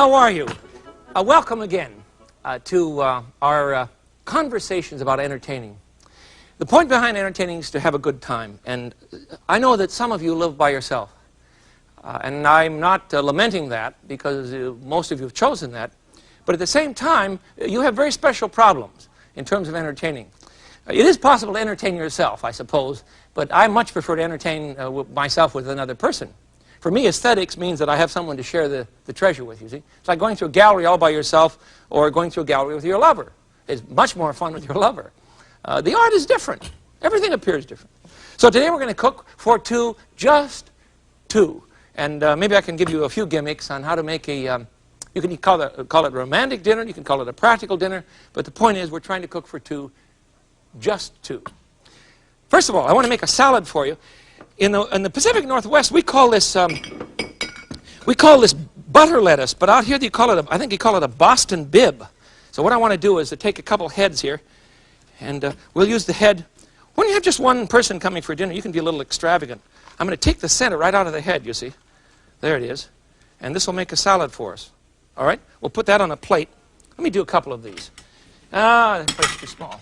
How are you? Welcome again to our conversations about entertaining. The point behind entertaining is to have a good time. And I know that some of you live by yourself. And I'm not lamenting that because most of you have chosen that. But at the same time, you have very special problems in terms of entertaining. It is possible to entertain yourself, I suppose, but I much prefer to entertain myself with another person. For me, aesthetics means that I have someone to share the treasure with, you see. It's like going through a gallery all by yourself or going through a gallery with your lover. It's much more fun with your lover. The art is different. Everything appears different. So today we're going to cook for two, just two. And maybe I can give you a few gimmicks on how to make a, you can call it a romantic dinner, you can call it a practical dinner, but the point is we're trying to cook for two, just two. First of all, I want to make a salad for you. In the Pacific Northwest, we call this butter lettuce, but out here I think you call it a Boston bib. So what I want to do is to take a couple heads here, and we'll use the head. When you have just one person coming for dinner, you can be a little extravagant. I'm going to take the center right out of the head, you see. There it is. And this will make a salad for us. All right? We'll put that on a plate. Let me do a couple of these. The plate's too small.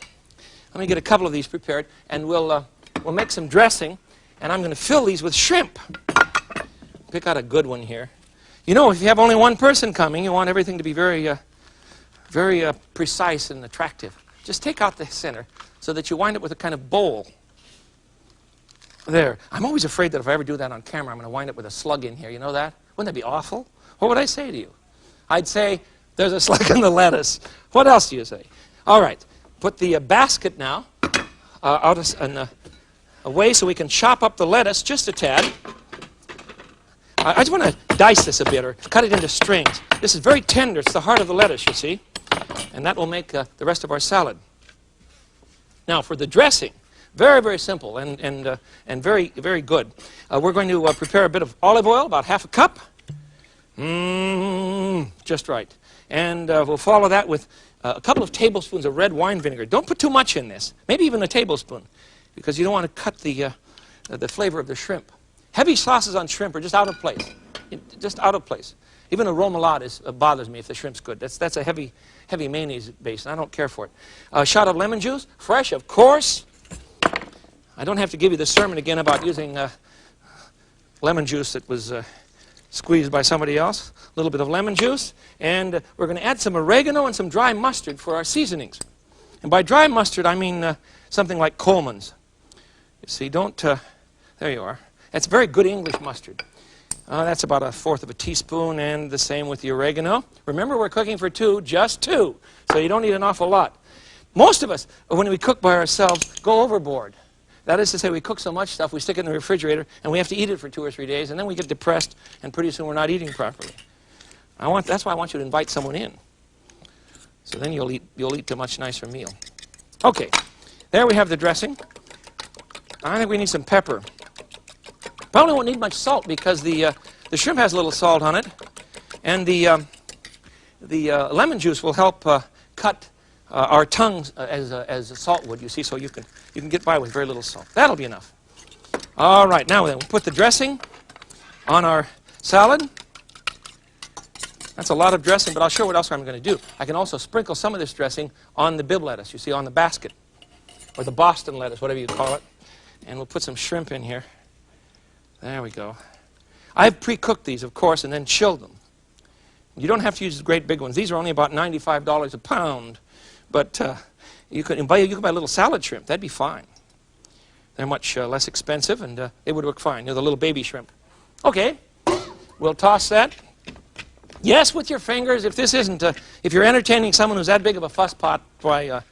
Let me get a couple of these prepared, and we'll make some dressing. And I'm going to fill these with shrimp. Pick out a good one here. You know, if you have only one person coming, you want everything to be very precise and attractive. Just take out the center so that you wind up with a kind of bowl. There. I'm always afraid that if I ever do that on camera, I'm going to wind up with a slug in here. You know that? Wouldn't that be awful? What would I say to you? I'd say, there's a slug in the lettuce. What else do you say? All right. Put the basket now away so we can chop up the lettuce just a tad. I just want to dice this a bit or cut it into strings. This is very tender. It's the heart of the lettuce, you see. And that will make the rest of our salad. Now for the dressing, very, very simple and very, very good. We're going to prepare a bit of olive oil, about half a cup. Just right. And we'll follow that with a couple of tablespoons of red wine vinegar. Don't put too much in this, maybe even a tablespoon, because you don't want to cut the flavor of the shrimp. Heavy sauces on shrimp are just out of place. Just out of place. Even a remoulade bothers me if the shrimp's good. That's a heavy mayonnaise base, and I don't care for it. A shot of lemon juice, fresh, of course. I don't have to give you the sermon again about using lemon juice that was squeezed by somebody else. A little bit of lemon juice, and we're going to add some oregano and some dry mustard for our seasonings. And by dry mustard, I mean something like Coleman's. You see, there you are. That's very good English mustard. That's about 1/4 of a teaspoon, and the same with the oregano. Remember, we're cooking for two, just two, so you don't need an awful lot. Most of us, when we cook by ourselves, go overboard. That is to say, we cook so much stuff, we stick it in the refrigerator, and we have to eat it for 2 or 3 days, and then we get depressed, and pretty soon we're not eating properly. That's why I want you to invite someone in. So then you'll eat a much nicer meal. Okay, there we have the dressing. I think we need some pepper. Probably won't need much salt because the shrimp has a little salt on it, and the lemon juice will help cut our tongues as salt would. You see, so you can get by with very little salt. That'll be enough. All right, now then we'll put the dressing on our salad. That's a lot of dressing, but I'll show you what else I'm going to do. I can also sprinkle some of this dressing on the bib lettuce. You see, on the basket, or the Boston lettuce, whatever you call it. And we'll put some shrimp in here. There we go. I've pre-cooked these, of course, and then chilled them. You don't have to use the great big ones. These are only about $95 a pound. But you can buy a little salad shrimp. That'd be fine. They're much less expensive, and they would work fine. The little baby shrimp. Okay, we'll toss that. Yes, with your fingers. If this isn't, if you're entertaining someone who's that big of a fuss pot, why,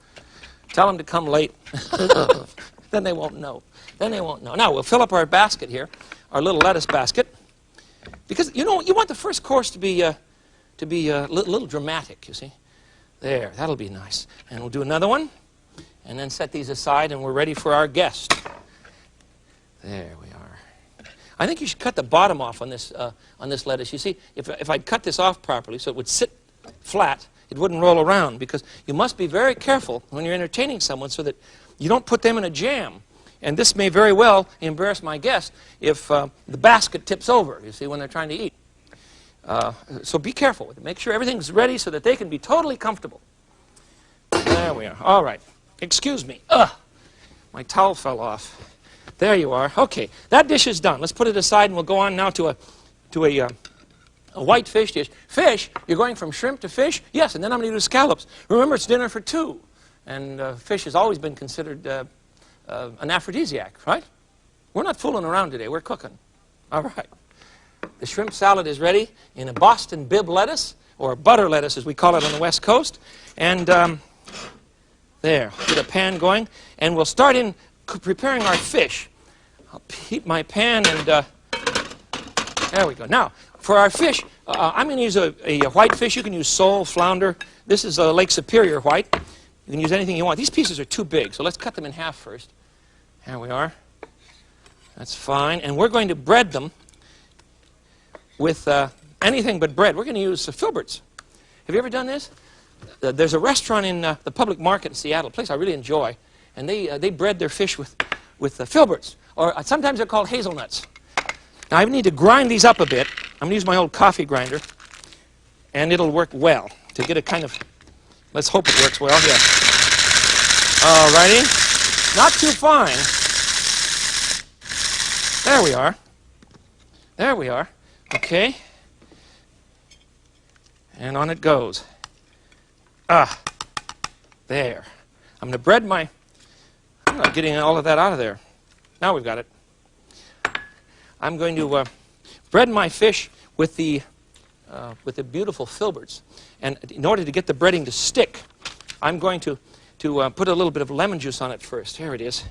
tell them to come late. Then they won't know. Then they won't know. Now we'll fill up our basket here, our little lettuce basket, because you want the first course to be a little dramatic. You see, there, that'll be nice. And we'll do another one, and then set these aside, and we're ready for our guest. There we are. I think you should cut the bottom off on this lettuce. You see, if I'd cut this off properly, so it would sit flat, it wouldn't roll around, because you must be very careful when you're entertaining someone so that you don't put them in a jam. And this may very well embarrass my guest if the basket tips over, you see, when they're trying to eat. So be careful with it. Make sure everything's ready so that they can be totally comfortable. There we are. All right. Excuse me. My towel fell off. There you are. Okay, that dish is done. Let's put it aside, and we'll go on now to a white fish dish. Fish, you're going from shrimp to fish? Yes, and then I'm going to do scallops. Remember, it's dinner for two. And fish has always been considered an aphrodisiac, right? We're not fooling around today. We're cooking. All right. The shrimp salad is ready in a Boston bib lettuce, or butter lettuce as we call it on the West Coast. And there, get a pan going. And we'll start in preparing our fish. I'll heat my pan, and there we go. Now, for our fish, I'm going to use a white fish. You can use sole, flounder. This is a Lake Superior white. You can use anything you want. These pieces are too big, so let's cut them in half first. There we are. That's fine. And we're going to bread them with anything but bread. We're going to use filberts. Have you ever done this? There's a restaurant in the public market in Seattle, a place I really enjoy, and they bread their fish with filberts, or sometimes they're called hazelnuts. Now I need to grind these up a bit. I'm going to use my old coffee grinder, and it'll work well to get a kind of, let's hope it works well, yeah. All righty. Not too fine. There we are. There we are. Okay. And on it goes. There. I'm going to bread my, I'm not getting all of that out of there. Now we've got it. I'm going to bread my fish with the beautiful filberts. And in order to get the breading to stick, I'm going to put a little bit of lemon juice on it first. Here it is.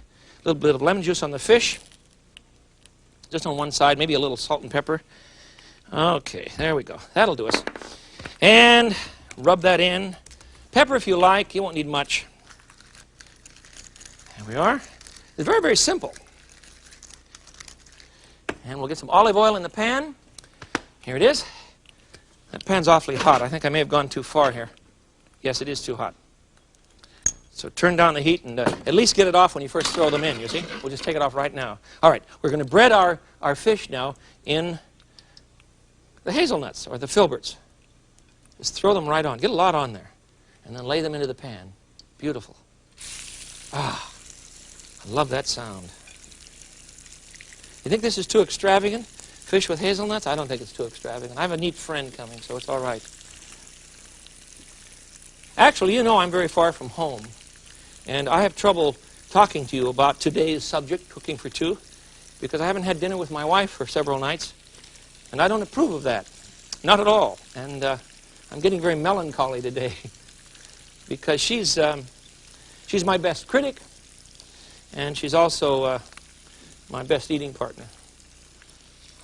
A little bit of lemon juice on the fish. Just on one side, maybe a little salt and pepper. Okay, there we go. That'll do us. And rub that in. Pepper if you like. You won't need much. There we are. It's very, very simple. And we'll get some olive oil in the pan. Here it is. That pan's awfully hot. I think I may have gone too far here. Yes, it is too hot. So turn down the heat and at least get it off when you first throw them in, you see? We'll just take it off right now. All right, we're going to bread our fish now in the hazelnuts, or the filberts. Just throw them right on. Get a lot on there. And then lay them into the pan. Beautiful. Ah, I love that sound. You think this is too extravagant? Fish with hazelnuts? I don't think it's too extravagant. I have a neat friend coming, so it's all right. Actually, you know I'm very far from home. And I have trouble talking to you about today's subject, cooking for two, because I haven't had dinner with my wife for several nights. And I don't approve of that. Not at all. And I'm getting very melancholy today because she's my best critic, and she's also my best eating partner.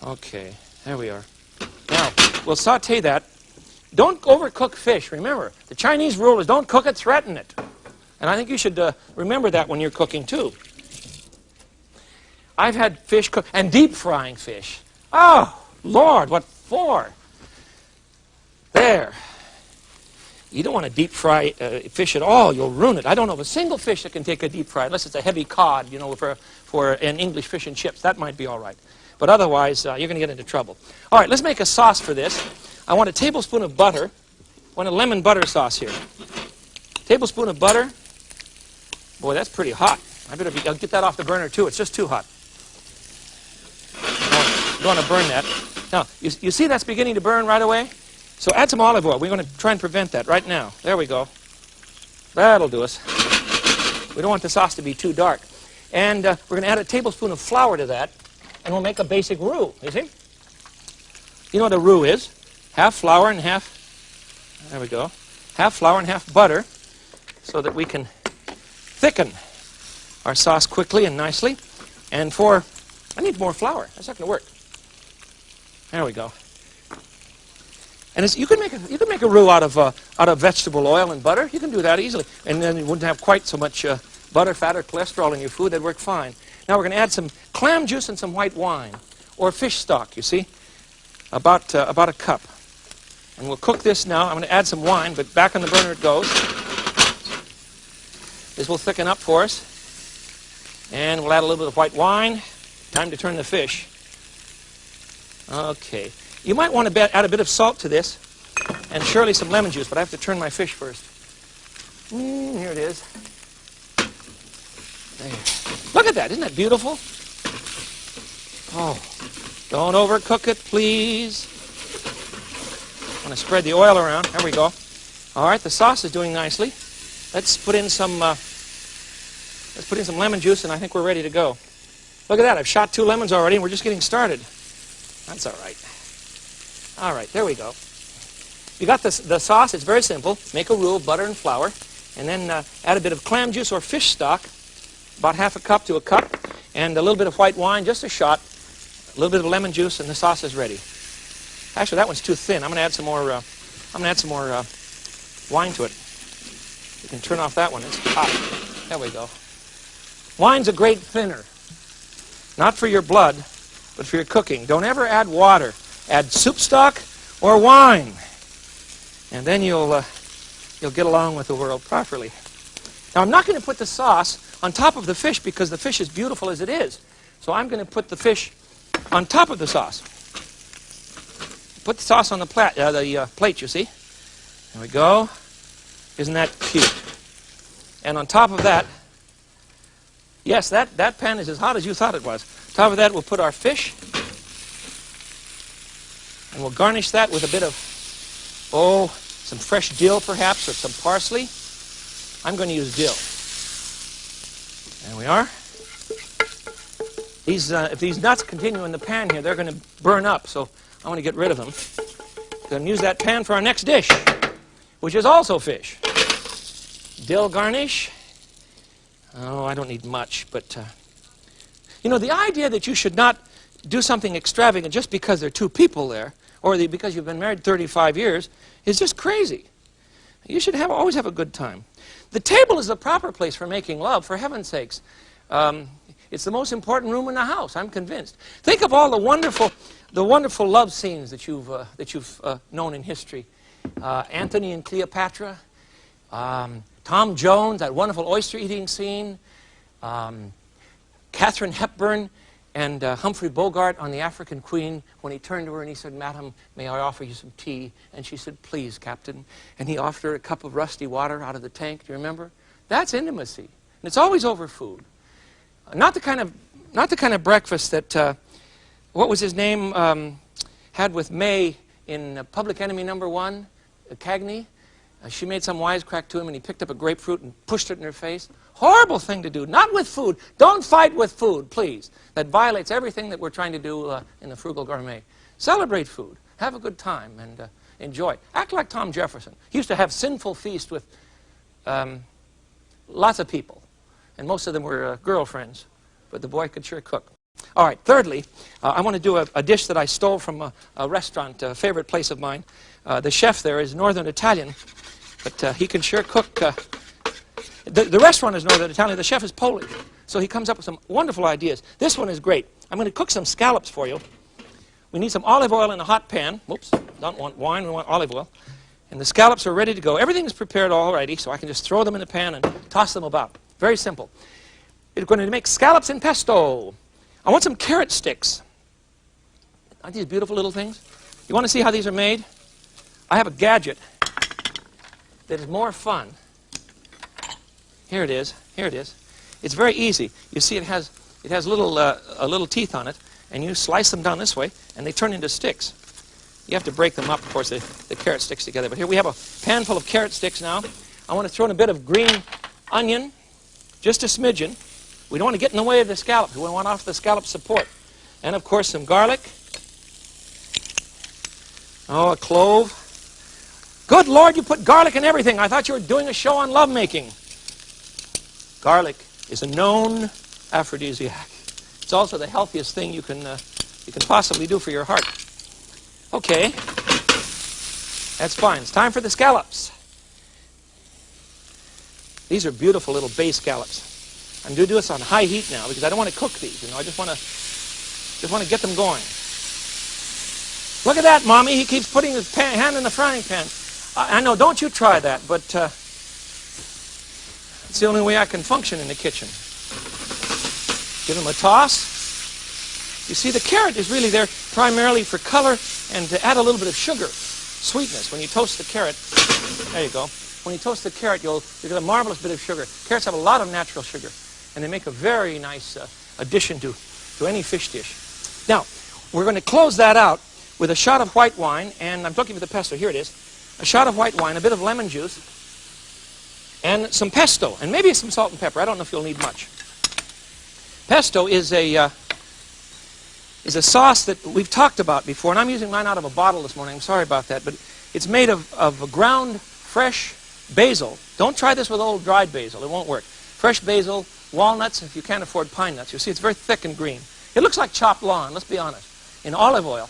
Okay, there we are. Now, we'll saute that. Don't overcook fish. Remember, the Chinese rule is don't cook it, threaten it. And I think you should remember that when you're cooking too. I've had fish cooked, and deep frying fish. Oh, Lord, what for? There. You don't want to deep fry fish at all. You'll ruin it. I don't know of a single fish that can take a deep fry, unless it's a heavy cod, you know, for an English fish and chips. That might be all right. But otherwise, you're going to get into trouble. All right, let's make a sauce for this. I want a tablespoon of butter. I want a lemon butter sauce here. Tablespoon of butter. Boy, that's pretty hot. I'll get that off the burner too. It's just too hot. Don't want to burn that. Now, you see that's beginning to burn right away? So add some olive oil. We're going to try and prevent that right now. There we go. That'll do us. We don't want the sauce to be too dark. And we're going to add a tablespoon of flour to that, and we'll make a basic roux, you see? You know what a roux is? Half flour and half, there we go, half flour and half butter, so that we can thicken our sauce quickly and nicely. And I need more flour. That's not going to work. There we go. And you can make a roux out of vegetable oil and butter. You can do that easily, and then you wouldn't have quite so much butter, fat, or cholesterol in your food. That'd work fine. Now we're going to add some clam juice and some white wine, or fish stock. You see, about a cup. And we'll cook this now. I'm going to add some wine, but back on the burner it goes. This will thicken up for us, and we'll add a little bit of white wine. Time to turn the fish. Okay. You might want to add a bit of salt to this, and surely some lemon juice, but I have to turn my fish first. Here it is. There. Look at that, isn't that beautiful? Oh, don't overcook it, please. I'm going to spread the oil around. There we go. All right, the sauce is doing nicely. Let's put in some lemon juice, and I think we're ready to go. Look at that, I've shot 2 lemons already, and we're just getting started. That's all right. All right, there we go. You got the sauce. It's very simple. Make a roux of butter and flour, and then add a bit of clam juice or fish stock, about half a cup to a cup, and a little bit of white wine, just a shot, a little bit of lemon juice, and the sauce is ready. Actually, that one's too thin. I'm going to add some more. Wine to it. You can turn off that one. It's hot. There we go. Wine's a great thinner, not for your blood, but for your cooking. Don't ever add water. Add soup stock or wine, and then you'll get along with the world properly. Now, I'm not going to put the sauce on top of the fish because the fish is beautiful as it is. So I'm going to put the fish on top of the sauce. Put the sauce on the plate, you see. There we go. Isn't that cute? And on top of that, yes, that pan is as hot as you thought it was. On top of that, we'll put our fish. And we'll garnish that with a bit of, some fresh dill perhaps, or some parsley. I'm going to use dill. There we are. If these nuts continue in the pan here, they're going to burn up, so I want to get rid of them. Going to use that pan for our next dish, which is also fish. Dill garnish. Oh, I don't need much, but the idea that you should not do something extravagant just because there are 2 people there, or because you've been married 35 years, is just crazy. You should always have a good time. The table is the proper place for making love, for heaven's sakes. It's the most important room in the house, I'm convinced. Think of all the wonderful love scenes that you've known in history. Antony and Cleopatra, Tom Jones, that wonderful oyster eating scene, Katharine Hepburn and Humphrey Bogart on The African Queen, when he turned to her and he said, "Madam, may I offer you some tea?" And she said, "Please, Captain." And he offered her a cup of rusty water out of the tank. Do you remember? That's intimacy. And it's always over food. Not the kind of breakfast that, what was his name, had with May in Public Enemy #1, Cagney. She made some wisecrack to him, and he picked up a grapefruit and pushed it in her face. Horrible thing to do. Not with food. Don't fight with food, please. That violates everything that we're trying to do in the Frugal Gourmet. Celebrate food. Have a good time and enjoy. Act like Tom Jefferson. He used to have sinful feasts with lots of people, and most of them were girlfriends, but the boy could sure cook. All right, thirdly, I want to do a dish that I stole from a restaurant, a favorite place of mine. The chef there is Northern Italian, but he can sure cook. The restaurant is Northern Italian. The chef is Polish, so he comes up with some wonderful ideas. This one is great. I'm going to cook some scallops for you. We need some olive oil in a hot pan. Whoops, don't want wine, we want olive oil. And the scallops are ready to go. Everything is prepared already, so I can just throw them in the pan and toss them about. Very simple. We're going to make scallops in pesto. I want some carrot sticks. Aren't these beautiful little things? You want to see how these are made? I have a gadget that is more fun. Here it is. Here it is. It's very easy. You see, it has little teeth on it, and you slice them down this way, and they turn into sticks. You have to break them up, of course, the carrot sticks together. But here we have a pan full of carrot sticks now. I want to throw in a bit of green onion, just a smidgen. We don't want to get in the way of the scallop. We want off the scallop support. And, of course, some garlic. Oh, a clove. Good Lord, you put garlic in everything. I thought you were doing a show on lovemaking. Garlic is a known aphrodisiac. It's also the healthiest thing you can possibly do for your heart. Okay, that's fine. It's time for the scallops. These are beautiful little bay scallops. I'm going to do this on high heat now because I don't want to cook these. I just want to get them going. Look at that, Mommy. He keeps putting his hand in the frying pan. I know, don't you try that, but it's the only way I can function in the kitchen. Give him a toss. You see, the carrot is really there primarily for color and to add a little bit of sugar, sweetness. When you toast the carrot, there you go. When you toast the carrot, you'll get a marvelous bit of sugar. Carrots have a lot of natural sugar, and they make a very nice addition to any fish dish. Now, we're going to close that out with a shot of white wine, and I'm looking for the pesto. Here it is. A shot of white wine, a bit of lemon juice, and some pesto, and maybe some salt and pepper. I don't know if you'll need much. Pesto is a sauce that we've talked about before, and I'm using mine out of a bottle this morning. I'm sorry about that, but it's made of ground fresh basil. Don't try this with old dried basil. It won't work. Fresh basil, walnuts, if you can't afford pine nuts. You see, it's very thick and green. It looks like chopped lawn, let's be honest. In olive oil.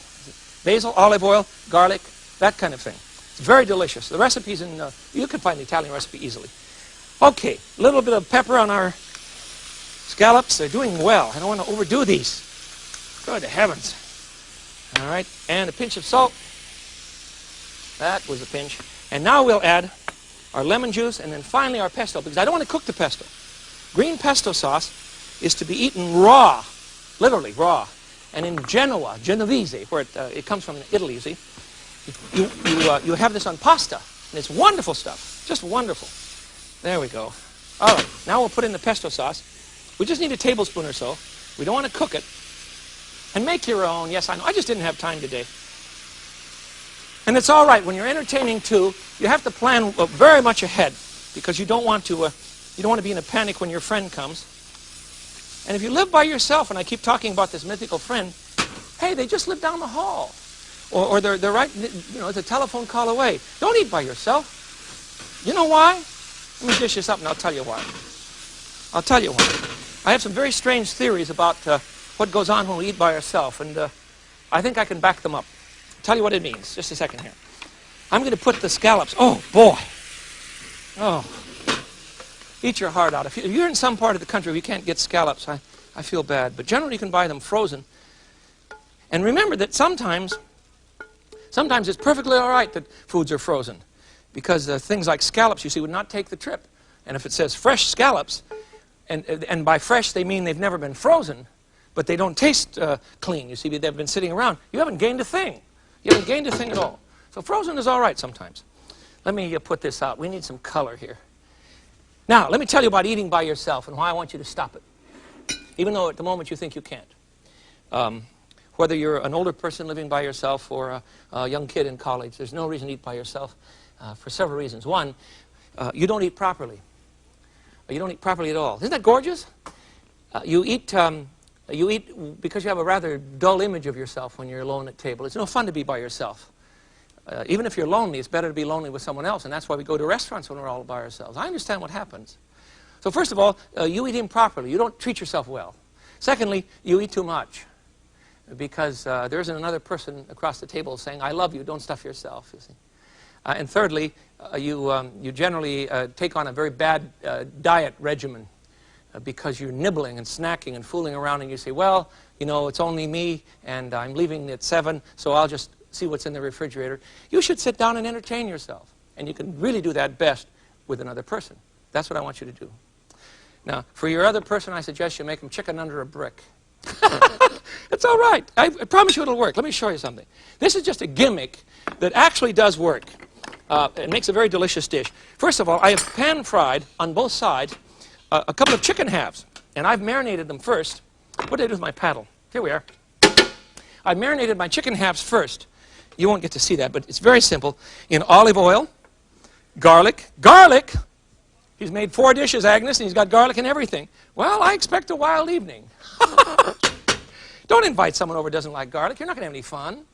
Basil, olive oil, garlic, that kind of thing. It's very delicious. The recipe's in, you can find the Italian recipe easily. Okay, a little bit of pepper on our scallops. They're doing well. I don't want to overdo these. Good heavens. All right, and a pinch of salt. That was a pinch. And now we'll add our lemon juice and then finally our pesto, because I don't want to cook the pesto. Green pesto sauce is to be eaten raw, literally raw. And in Genoa, Genovese, where it comes from Italy, you see, you have this on pasta, and it's wonderful stuff, just wonderful. There we go. All right, now we'll put in the pesto sauce. We just need a tablespoon or so. We don't want to cook it. And make your own. Yes, I know. I just didn't have time today. And it's all right. When you're entertaining two, you have to plan very much ahead, because you don't want to be in a panic when your friend comes. And if you live by yourself, and I keep talking about this mythical friend, hey, they just live down the hall. Or they're right, you know, it's a telephone call away. Don't eat by yourself. You know why? Let me dish this up and I'll tell you why. I'll tell you why. I have some very strange theories about what goes on when we eat by ourselves, and I think I can back them up. I'll tell you what it means. Just a second here. I'm going to put the scallops. Oh, boy. Oh. Eat your heart out. If you're in some part of the country where you can't get scallops, I feel bad. But generally you can buy them frozen. And remember that sometimes it's perfectly all right that foods are frozen, because things like scallops, you see, would not take the trip. And if it says fresh scallops, and by fresh they mean they've never been frozen, but they don't taste clean, you see, they've been sitting around, you haven't gained a thing. You haven't gained a thing at all. So frozen is all right sometimes. Let me put this out. We need some color here. Now, let me tell you about eating by yourself and why I want you to stop it, even though at the moment you think you can't. Whether you're an older person living by yourself or a young kid in college, there's no reason to eat by yourself for several reasons. One, you don't eat properly. You don't eat properly at all. Isn't that gorgeous? You eat because you have a rather dull image of yourself when you're alone at table. It's no fun to be by yourself. Even if you're lonely, it's better to be lonely with someone else, and that's why we go to restaurants when we're all by ourselves. I understand what happens. So first of all, you eat improperly. You don't treat yourself well. Secondly, you eat too much, because there isn't another person across the table saying, I love you, don't stuff yourself, you see. And thirdly, you generally take on a very bad diet regimen, because you're nibbling and snacking and fooling around, and you say, well, you know, it's only me, and I'm leaving at 7, so I'll just see what's in the refrigerator. You should sit down and entertain yourself, and you can really do that best with another person. That's what I want you to do. Now, for your other person, I suggest you make them chicken under a brick. It's all right. I promise you it'll work. Let me show you something. This is just a gimmick that actually does work. It makes a very delicious dish. First of all, I have pan-fried on both sides a couple of chicken halves, and I've marinated them first. What did I do with my paddle? Here we are. I marinated my chicken halves first. You won't get to see that, but it's very simple. In olive oil, garlic. Garlic! He's made 4 dishes, Agnes, and he's got garlic and everything. Well, I expect a wild evening. Don't invite someone over who doesn't like garlic. You're not going to have any fun.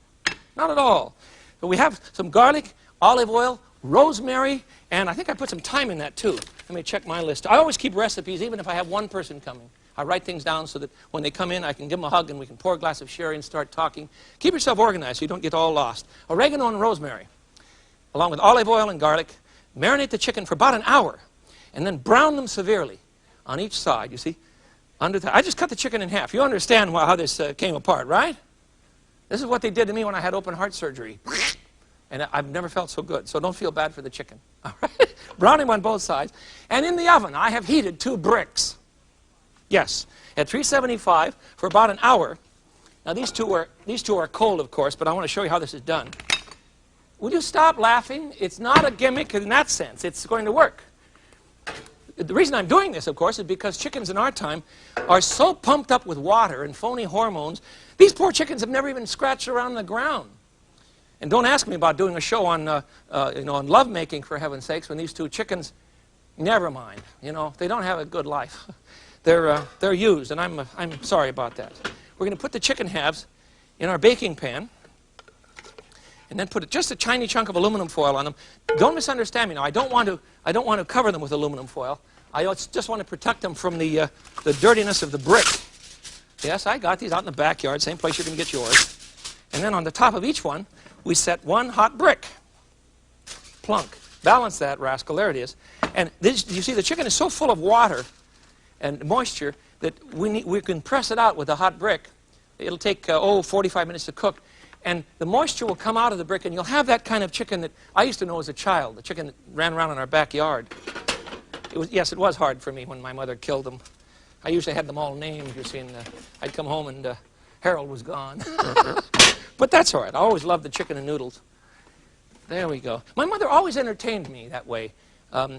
Not at all. But we have some garlic, olive oil, rosemary, and I think I put some thyme in that too. Let me check my list. I always keep recipes, even if I have one person coming. I write things down so that when they come in, I can give them a hug and we can pour a glass of sherry and start talking. Keep yourself organized so you don't get all lost. Oregano and rosemary, along with olive oil and garlic. Marinate the chicken for about an hour, and then brown them severely on each side, you see. I just cut the chicken in half. You understand how this came apart, right? This is what they did to me when I had open heart surgery. And I've never felt so good, so don't feel bad for the chicken. All right? Brown him on both sides. And in the oven, I have heated 2 bricks. Yes, at 375 for about an hour. Now these two are cold, of course, but I want to show you how this is done. Will you stop laughing? It's not a gimmick in that sense. It's going to work. The reason I'm doing this, of course, is because chickens in our time are so pumped up with water and phony hormones. These poor chickens have never even scratched around the ground. And don't ask me about doing a show on, on lovemaking, for heaven's sakes, when these two chickens, never mind. They don't have a good life. They're used, and I'm sorry about that. We're going to put the chicken halves in our baking pan, and then put just a tiny chunk of aluminum foil on them. Don't misunderstand me now. I don't want to cover them with aluminum foil. I just want to protect them from the dirtiness of the brick. Yes, I got these out in the backyard, same place you can get yours. And then on the top of each one, we set one hot brick. Plunk. Balance that rascal. There it is. And this, you see, the chicken is so full of water and moisture that we can press it out with a hot brick. It'll take, 45 minutes to cook. And the moisture will come out of the brick, and you'll have that kind of chicken that I used to know as a child, the chicken that ran around in our backyard. Yes, it was hard for me when my mother killed them. I usually had them all named, you see, and I'd come home and Harold was gone. But that's all right. I always loved the chicken and noodles. There we go. My mother always entertained me that way.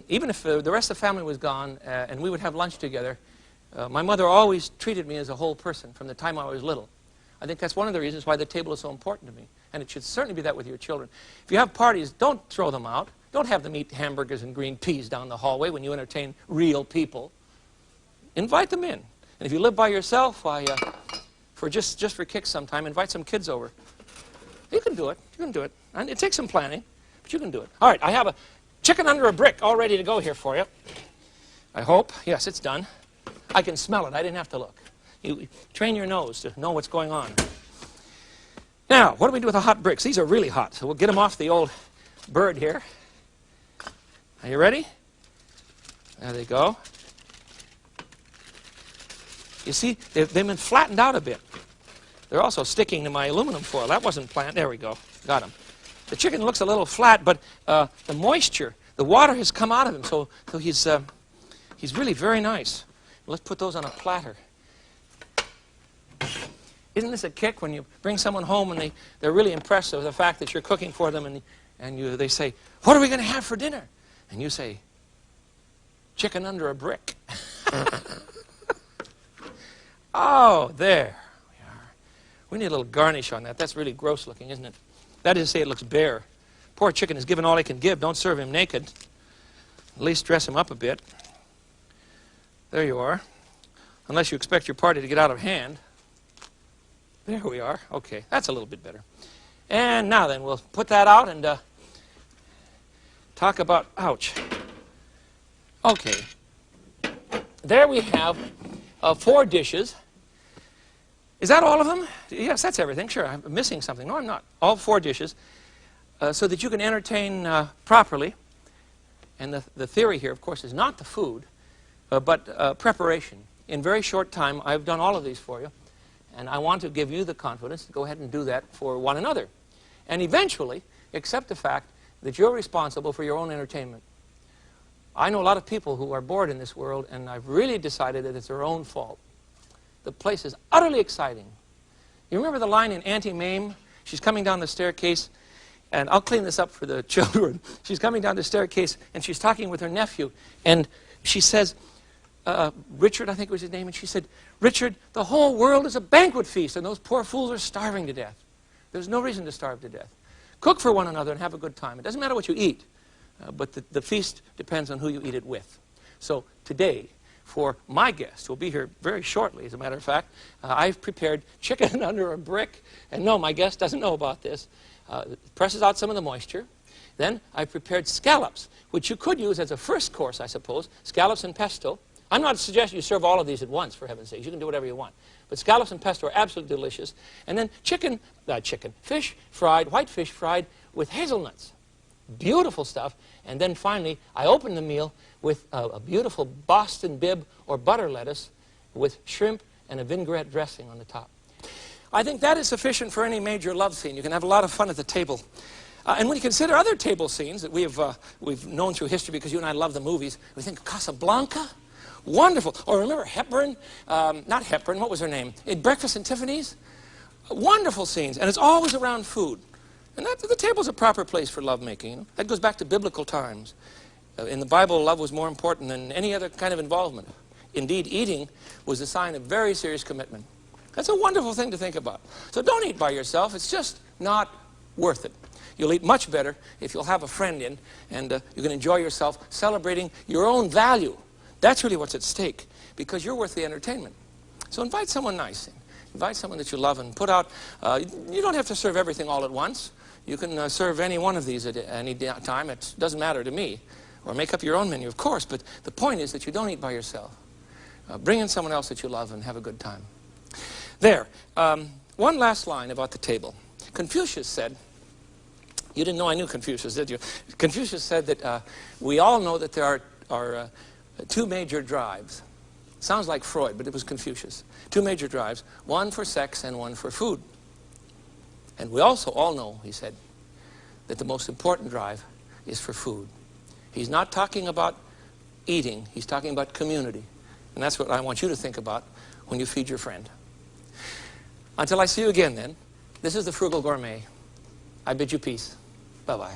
Even if the rest of the family was gone and we would have lunch together, my mother always treated me as a whole person from the time I was little. I think that's one of the reasons why the table is so important to me. And it should certainly be that with your children. If you have parties, don't throw them out. Don't have them eat hamburgers and green peas down the hallway when you entertain real people. Invite them in. And if you live by yourself, just for kicks sometime, invite some kids over. You can do it. You can do it. And it takes some planning, but you can do it. All right, I have a chicken under a brick all ready to go here for you. I hope. Yes, it's done. I can smell it. I didn't have to look. You train your nose to know what's going on. Now, what do we do with the hot bricks? These are really hot, so we'll get them off the old bird here. Are you ready? There they go. You see, they've been flattened out a bit. They're also sticking to my aluminum foil. That wasn't planned. There we go. Got them. The chicken looks a little flat, but the moisture, the water has come out of him, so he's really very nice. Let's put those on a platter. Isn't this a kick when you bring someone home and they're really impressed with the fact that you're cooking for them and they say, "What are we going to have for dinner?" And you say, "Chicken under a brick." Oh, there we are. We need a little garnish on that. That's really gross looking, isn't it? That is to say, it looks bare. Poor chicken is given all he can give. Don't serve him naked. At least dress him up a bit. There you are. Unless you expect your party to get out of hand. There we are. Okay, that's a little bit better. And now then, we'll put that out and talk about, ouch. Okay. There we have 4 dishes. Is that all of them? Yes, that's everything. Sure, I'm missing something. No, I'm not. All 4 dishes so that you can entertain properly. And the theory here, of course, is not the food, but preparation. In very short time, I've done all of these for you. And I want to give you the confidence to go ahead and do that for one another. And eventually, accept the fact that you're responsible for your own entertainment. I know a lot of people who are bored in this world, and I've really decided that it's their own fault. The place is utterly exciting. You remember the line in Auntie Mame? She's coming down the staircase, and I'll clean this up for the children. She's coming down the staircase, and she's talking with her nephew, and she says, Richard, I think was his name, and she said, "Richard, the whole world is a banquet feast, and those poor fools are starving to death. There's no reason to starve to death. Cook for one another and have a good time. It doesn't matter what you eat, but the feast depends on who you eat it with." So today, for my guests, who will be here very shortly, as a matter of fact, I've prepared chicken under a brick, and no, my guest doesn't know about this. Presses out some of the moisture. Then I've prepared scallops, which you could use as a first course, I suppose, scallops and pesto. I'm not suggesting you serve all of these at once, for heaven's sake. You can do whatever you want. But scallops and pesto are absolutely delicious. And then fish fried, white fish fried with hazelnuts. Beautiful stuff. And then finally, I open the meal with a beautiful Boston bib or butter lettuce with shrimp and a vinaigrette dressing on the top. I think that is sufficient for any major love scene. You can have a lot of fun at the table. And when you consider other table scenes that we've known through history, because you and I love the movies, we think Casablanca. Wonderful. Or remember Hepburn? Not Hepburn. What was her name? In Breakfast at Tiffany's? Wonderful scenes, and it's always around food. And the table's a proper place for lovemaking. You know? That goes back to biblical times. In the Bible, love was more important than any other kind of involvement. Indeed, eating was a sign of very serious commitment. That's a wonderful thing to think about. So don't eat by yourself. It's just not worth it. You'll eat much better if you'll have a friend in, and you can enjoy yourself celebrating your own value. That's really what's at stake, because you're worth the entertainment. So invite someone nice in. Invite someone that you love and put out. You don't have to serve everything all at once. You can serve any one of these at any time. It doesn't matter to me. Or make up your own menu, of course, but the point is that you don't eat by yourself. Bring in someone else that you love and have a good time. There. One last line about the table. Confucius said, you didn't know I knew Confucius, did you? Confucius said that we all know that there are two major drives. Sounds like Freud, but it was Confucius. Two major drives, one for sex and one for food. And we also all know, he said, that the most important drive is for food. He's not talking about eating, he's talking about community. And that's what I want you to think about when you feed your friend. Until I see you again then, this is the Frugal Gourmet. I bid you peace. Bye-bye.